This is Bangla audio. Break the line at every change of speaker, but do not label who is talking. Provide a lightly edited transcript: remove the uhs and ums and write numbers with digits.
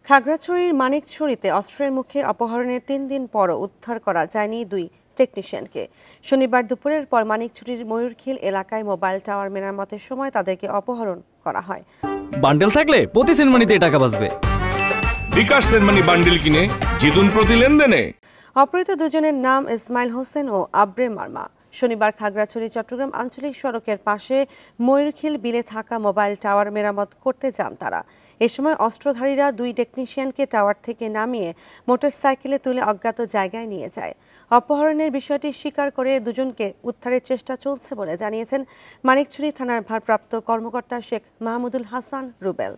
খাগড়াছড়ির মানিকছড়িতে অস্ত্রের মুখে অপহরণের ৩ দিন পরও উদ্ধার করা যায়নি দুই টেকনিশিয়ানকে। শনিবার দুপুরের পর মানিকছড়ির ময়ূরখিল এলাকায় মোবাইল টাওয়ার মেরামতের সময় তাদেরকে অপহরণ করা হয়।
বান্ডেল থাকলে প্রতি সেনমানিতে টাকা বাঁচবে।
বিকাশ সেনমানি বান্ডেল কিনে জিতুন প্রতি লেনদেনে।
অপহৃত দুজনের নাম ইসমাইল হোসেন ও আব্রে মার্মা। শনিবার খাগড়াছড়ি চট্টগ্রাম আঞ্চলিক সড়কের পাশে ময়ূরখিল বিলে থাকা মোবাইল টাওয়ার মেরামত করতে যান তারা। এ সময় অস্ত্রধারীরা দুই টেকনিশিয়ানকে টাওয়ার থেকে নামিয়ে মোটরসাইকেলে তুলে অজ্ঞাত জায়গায় নিয়ে যায়। অপহরণের বিষয়টি স্বীকার করে দুজনকে উদ্ধারের চেষ্টা চলছে বলে জানিয়েছেন মানিকছড়ি থানার ভারপ্রাপ্ত কর্মকর্তা শেখ মাহমুদুল হাসান রুবেল।